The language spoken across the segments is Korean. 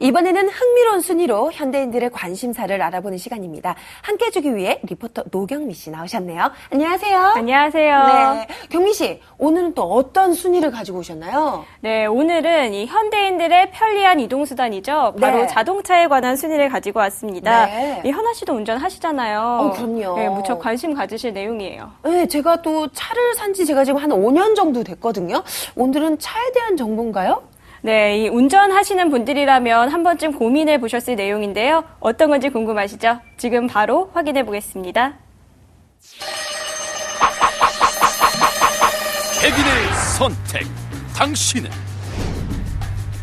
이번에는 흥미로운 순위로 현대인들의 관심사를 알아보는 시간입니다. 함께 해주기 위해 리포터 노경미 씨 나오셨네요. 안녕하세요. 안녕하세요. 네, 경미 씨, 오늘은 또 어떤 순위를 가지고 오셨나요? 네, 오늘은 이 현대인들의 편리한 이동수단이죠. 바로 네. 자동차에 관한 순위를 가지고 왔습니다. 네. 이 현아 씨도 운전하시잖아요. 그럼요. 네, 무척 관심 가지실 내용이에요. 네, 제가 또 차를 산 지 제가 지금 한 5년 정도 됐거든요. 오늘은 차에 대한 정보인가요? 네, 이 운전하시는 분들이라면 한 번쯤 고민해 보셨을 내용인데요. 어떤 건지 궁금하시죠? 지금 바로 확인해 보겠습니다. 백인의 선택. 당신은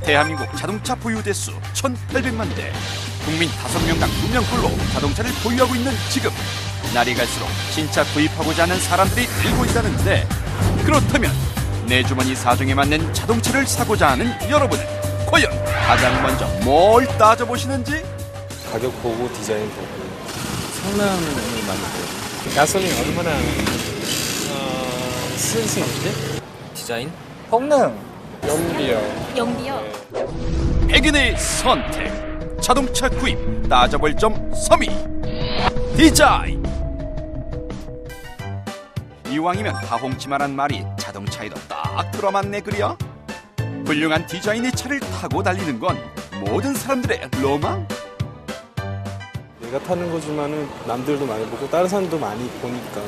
대한민국 자동차 보유 대수 1,800만 대. 국민 5명당 2명꼴로 자동차를 보유하고 있는 지금. 날이 갈수록 신차 구입하고자 하는 사람들이 늘고 있다는데, 그렇다면 내 주머니 사정에 맞는 자동차를 사고자 하는 여러분은 과연 가장 먼저 뭘 따져보시는지? 가격 보고 디자인 보고 성능을 많이 보고 가솔린 얼마나 쓸 수 있는지 디자인 성능 연비요 백인의 선택. 자동차 구입 따져볼 점 3위. 디자인. 이왕이면 다홍치마란 말이 자동차에도 딱 들어맞네 그려? 훌륭한 디자인의 차를 타고 달리는 건 모든 사람들의 로망? 내가 타는 거지만은 남들도 많이 보고 다른 사람도 많이 보니까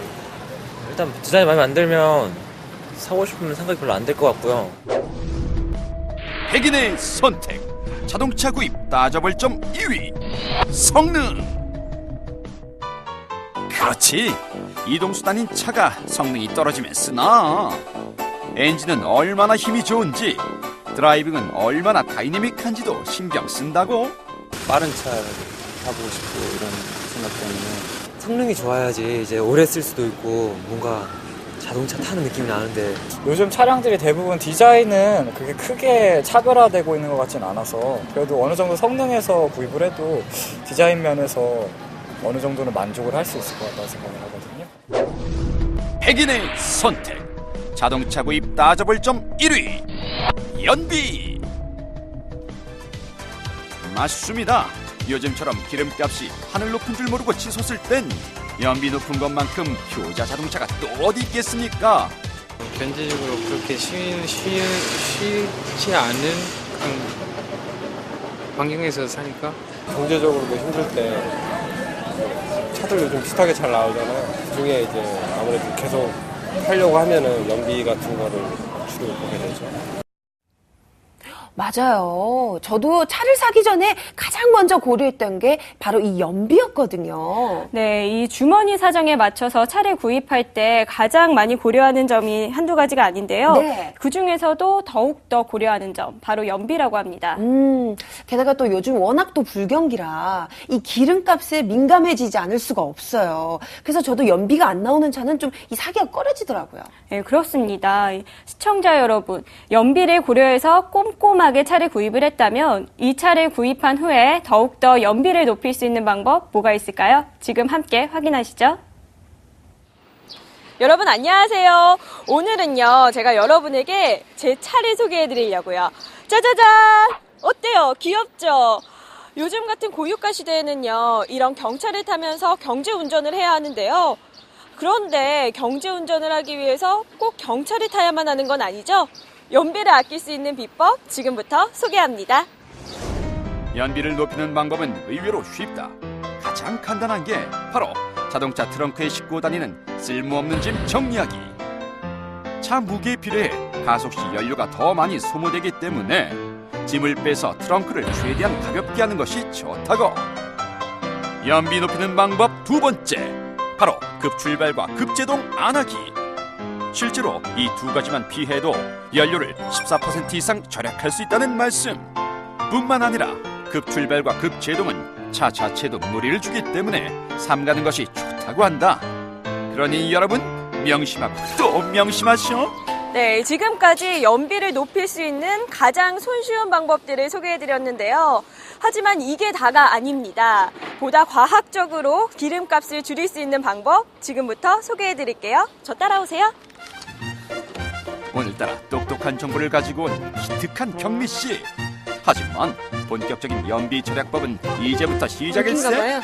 일단 디자인이 마음에 안 들면 사고 싶으면 생각이 별로 안 들 것 같고요. 백인의 선택. 자동차 구입 따져볼 점 2위. 성능. 그렇지. 이동수단인 차가 성능이 떨어지면 쓰나. 엔진은 얼마나 힘이 좋은지, 드라이빙은 얼마나 다이내믹한지도 신경 쓴다고. 빠른 차 타보고 싶고 이런 생각 때문에 성능이 좋아야지 이제 오래 쓸 수도 있고 뭔가 자동차 타는 느낌이 나는데 요즘 차량들이 대부분 디자인은 그게 크게 차별화되고 있는 것 같진 않아서 그래도 어느 정도 성능에서 구입을 해도 디자인 면에서 어느 정도는 만족을 할 수 있을 것 같다는 생각을 하거든요. 백인의 선택. 자동차 구입 따져볼 점 1위. 연비. 맞습니다. 요즘처럼 기름값이 하늘 높은 줄 모르고 치솟을 땐 연비 높은 것만큼 효자 자동차가 또 어디 있겠습니까? 경제적으로 그렇게 쉽지 않은 그런 환경에서 사니까 경제적으로도 힘들 때 차들 요즘 비슷하게 잘 나오잖아요. 그중에 이제 아무래도 계속 하려고 하면은 연비 같은 거를 주로 보게 되죠. 맞아요. 저도 차를 사기 전에 가장 먼저 고려했던 게 바로 이 연비였거든요. 네, 이 주머니 사정에 맞춰서 차를 구입할 때 가장 많이 고려하는 점이 한두 가지가 아닌데요. 네. 그중에서도 더욱더 고려하는 점, 바로 연비라고 합니다. 게다가 또 요즘 워낙 또 불경기라 이 기름값에 민감해지지 않을 수가 없어요. 그래서 저도 연비가 안 나오는 차는 좀 이 사기가 꺼려지더라고요. 네, 그렇습니다. 시청자 여러분, 연비를 고려해서 꼼꼼하게 차를 구입을 했다면 이 차를 구입한 후에 더욱더 연비를 높일 수 있는 방법 뭐가 있을까요? 지금 함께 확인하시죠. 여러분 안녕하세요. 오늘은요, 제가 여러분에게 제 차를 소개해 드리려고요. 짜자잔! 어때요? 귀엽죠? 요즘 같은 고유가 시대에는요, 이런 경차를 타면서 경제 운전을 해야 하는데요. 그런데 경제 운전을 하기 위해서 꼭 경차를 타야만 하는 건 아니죠? 연비를 아낄 수 있는 비법 지금부터 소개합니다. 연비를 높이는 방법은 의외로 쉽다. 가장 간단한 게 바로 자동차 트렁크에 싣고 다니는 쓸모없는 짐 정리하기. 차 무게에 비례해 가속 시 연료가 더 많이 소모되기 때문에 짐을 빼서 트렁크를 최대한 가볍게 하는 것이 좋다고. 연비 높이는 방법 두 번째, 바로 급출발과 급제동 안 하기. 실제로 이 두 가지만 피해도 연료를 14% 이상 절약할 수 있다는 말씀. 뿐만 아니라 급출발과 급제동은 차 자체도 무리를 주기 때문에 삼가는 것이 좋다고 한다. 그러니 여러분 명심하고 또 명심하시오. 네, 지금까지 연비를 높일 수 있는 가장 손쉬운 방법들을 소개해드렸는데요. 하지만 이게 다가 아닙니다. 보다 과학적으로 기름값을 줄일 수 있는 방법 지금부터 소개해드릴게요. 저 따라오세요. 오늘따라 똑똑한 정보를 가지고 온 기특한 경미씨. 하지만 본격적인 연비 절약법은 이제부터 시작일세. 봐요.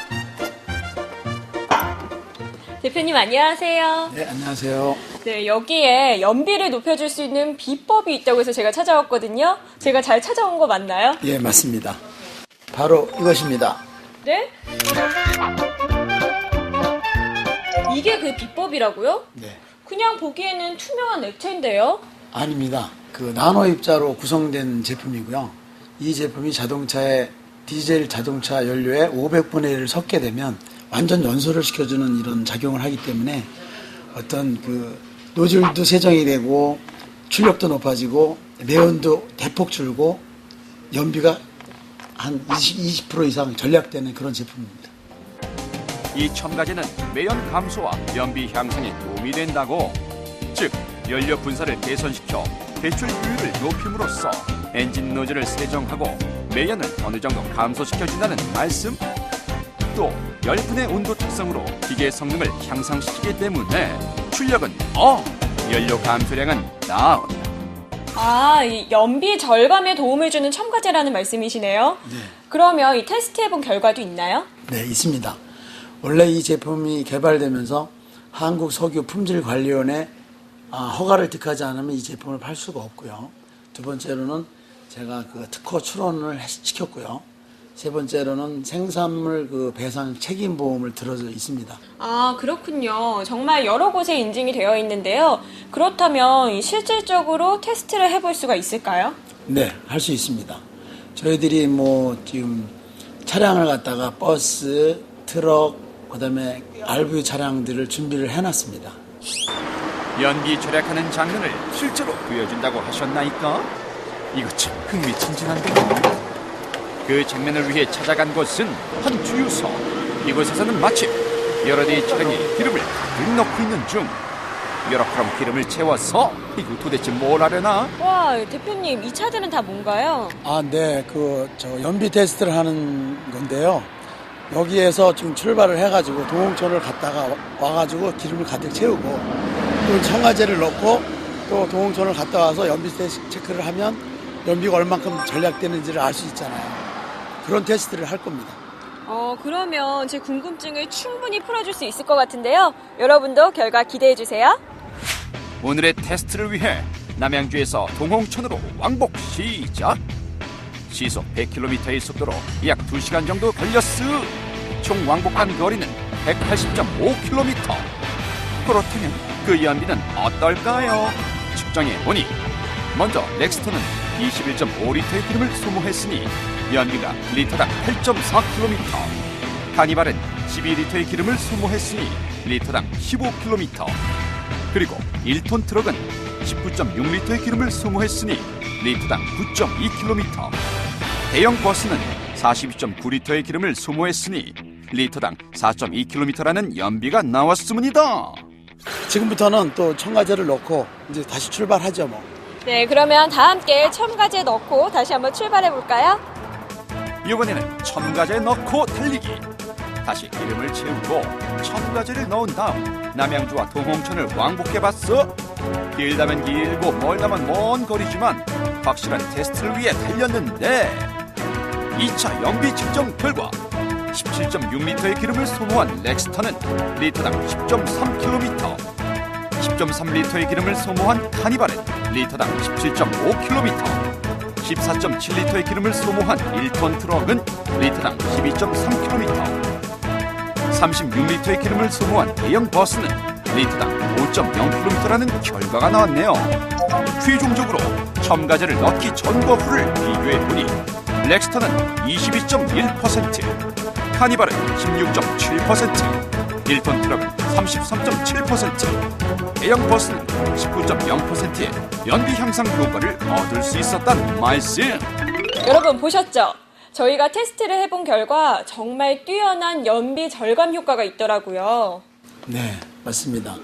대표님 안녕하세요. 네, 안녕하세요. 네, 여기에 연비를 높여줄 수 있는 비법이 있다고 해서 제가 찾아왔거든요. 제가 잘 찾아온 거 맞나요? 예, 맞습니다. 바로 이것입니다. 네? 이게 그 비법이라고요? 네. 그냥 보기에는 투명한 액체인데요. 아닙니다. 그 나노 입자로 구성된 제품이고요. 이 제품이 자동차의 디젤 자동차 연료에 500분의 1을 섞게 되면 완전 연소를 시켜주는 이런 작용을 하기 때문에 어떤 그 노즐도 세정이 되고 출력도 높아지고 매연도 대폭 줄고 연비가 한 20% 이상 절약되는 그런 제품입니다. 이 첨가제는 매연 감소와 연비 향상에 도움이 된다고. 즉, 연료 분사를 개선시켜 배출 효율을 높임으로써 엔진 노즐을 세정하고 매연을 어느 정도 감소시켜준다는 말씀. 또 열분의 온도 특성으로 기계 성능을 향상시키기 때문에 출력은 연료 감소량은 다운. 아, 이 연비 절감에 도움을 주는 첨가제라는 말씀이시네요. 네. 그러면 이 테스트해본 결과도 있나요? 네, 있습니다. 원래 이 제품이 개발되면서 한국석유품질관리원에 허가를 득하지 않으면 이 제품을 팔 수가 없고요. 두 번째로는 제가 그 특허 출원을 시켰고요. 세 번째로는 생산물 그 배상 책임보험을 들어져 있습니다. 아, 그렇군요. 정말 여러 곳에 인증이 되어 있는데요. 그렇다면 이 실질적으로 테스트를 해볼 수가 있을까요? 네, 할 수 있습니다. 저희들이 뭐 지금 차량을 갖다가 버스, 트럭, 그다음에 RV 차량들을 준비를 해놨습니다. 연비 절약하는 장면을 실제로 보여준다고 하셨나이까? 이거 참 흥미진진한데요. 그 장면을 위해 찾아간 곳은 한 주유소. 이곳에서는 마침 여러 대의 차량에 기름을 가득 넣고 있는 중. 여러 그럼 기름을 채워서 이거 도대체 뭘 하려나? 와, 대표님, 이 차들은 다 뭔가요? 네, 연비 테스트를 하는 건데요. 여기에서 지금 출발을 해가지고 동홍천을 갔다가 와가지고 기름을 가득 채우고 또 첨가제를 넣고 또 동홍천을 갔다 와서 연비 테스트 체크를 하면 연비가 얼만큼 절약되는지를 알 수 있잖아요. 그런 테스트를 할 겁니다. 그러면 제 궁금증을 충분히 풀어줄 수 있을 것 같은데요. 여러분도 결과 기대해주세요. 오늘의 테스트를 위해 남양주에서 동홍천으로 왕복 시작. 시속 100km의 속도로 약 2시간 정도 걸렸으. 총 왕복한 거리는 180.5km. 그렇다면 그 연비는 어떨까요? 측정해보니 먼저 렉스턴은 21.5리터의 기름을 소모했으니 연비가 리터당 8.4km. 카니발은 12리터의 기름을 소모했으니 리터당 15km. 그리고 1톤 트럭은 19.6리터의 기름을 소모했으니 리터당 9.2km. 대형 버스는 42.9리터의 기름을 소모했으니 리터당 4.2km라는 연비가 나왔습니다. 지금부터는 또 첨가제를 넣고 이제 다시 출발하죠, 뭐. 네, 그러면 다 함께 첨가제 넣고 다시 한번 출발해볼까요? 이번에는 첨가제 넣고 달리기. 다시 기름을 채우고 첨가제를 넣은 다음 남양주와 동홍천을 왕복해봤어. 길다면 길고 멀다면 먼 거리지만 확실한 테스트를 위해 달렸는데 2차 연비 측정 결과 17.6리터의 기름을 소모한 렉스턴은 리터당 10.3km, 10.3리터의 기름을 소모한 카니발은 리터당 17.5km, 14.7리터의 기름을 소모한 1톤 트럭은 리터당 12.3km, 36리터의 기름을 소모한 대형 버스는 리터당 5.0km라는 결과가 나왔네요. 최종적으로 첨가제를 넣기 전과 후를 비교해보니 렉스턴은 22.1%, 카니발은 16.7%, 1톤 트럭은 33.7%, 대형 버스는 19.0%의 연비 향상 효과를 얻을 수 있었다는 말씀. 여러분 보셨죠? 저희가 테스트를 해본 결과 정말 뛰어난 연비 절감 효과가 있더라고요. 네, 맞습니다.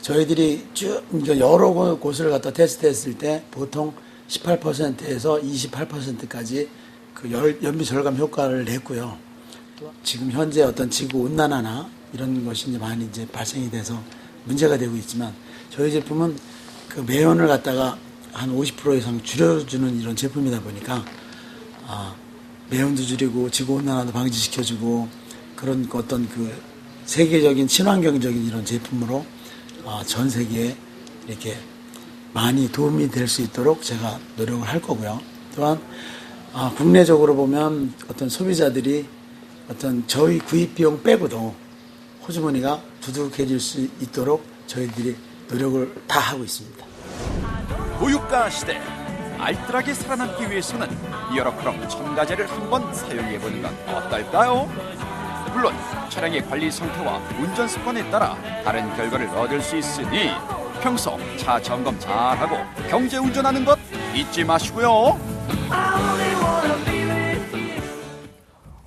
저희들이 쭉 여러 곳을 갖다 테스트했을 때 보통 18%에서 28%까지 그 연비 절감 효과를 냈고요. 또 지금 현재 어떤 지구 온난화나 이런 것이 이제 많이 이제 발생이 돼서 문제가 되고 있지만 저희 제품은 그 매연을 갖다가 한 50% 이상 줄여주는 이런 제품이다 보니까 매연도 줄이고 지구온난화도 방지시켜주고 그런 어떤 그 세계적인 친환경적인 이런 제품으로 전 세계에 이렇게 많이 도움이 될 수 있도록 제가 노력을 할 거고요. 또한 국내적으로 보면 어떤 소비자들이 어떤 저희 구입 비용 빼고도 호주머니가 두둑해질 수 있도록 저희들이 노력을 다 하고 있습니다. 고유가 시대 알뜰하게 살아남기 위해서는 이어러크롬 첨가제를 한번 사용해보는 건 어떨까요? 물론 차량의 관리 상태와 운전 습관에 따라 다른 결과를 얻을 수 있으니 평소 차 점검 잘하고 경제 운전하는 것 잊지 마시고요.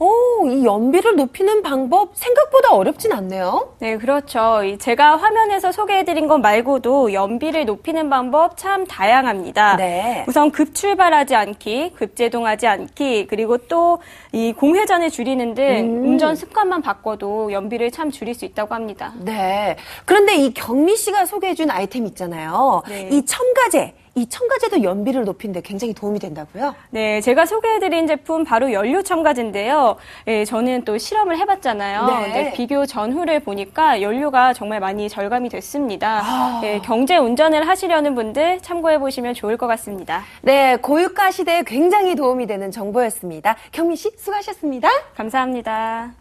오, 이 연비를 높이는 방법 생각보다 어렵진 않네요. 네, 그렇죠. 제가 화면에서 소개해드린 것 말고도 연비를 높이는 방법 참 다양합니다. 네. 우선 급출발하지 않기, 급제동하지 않기, 그리고 또 이 공회전을 줄이는 등 운전 습관만 바꿔도 연비를 참 줄일 수 있다고 합니다. 네. 그런데 이 경미 씨가 소개해준 아이템 있잖아요. 네. 이 첨가제. 이 첨가제도 연비를 높이는데 굉장히 도움이 된다고요? 네, 제가 소개해드린 제품 바로 연료 첨가제인데요. 예, 저는 또 실험을 해봤잖아요. 네. 근데 비교 전후를 보니까 연료가 정말 많이 절감이 됐습니다. 예, 경제 운전을 하시려는 분들 참고해보시면 좋을 것 같습니다. 네, 고유가 시대에 굉장히 도움이 되는 정보였습니다. 경미 씨 수고하셨습니다. 감사합니다.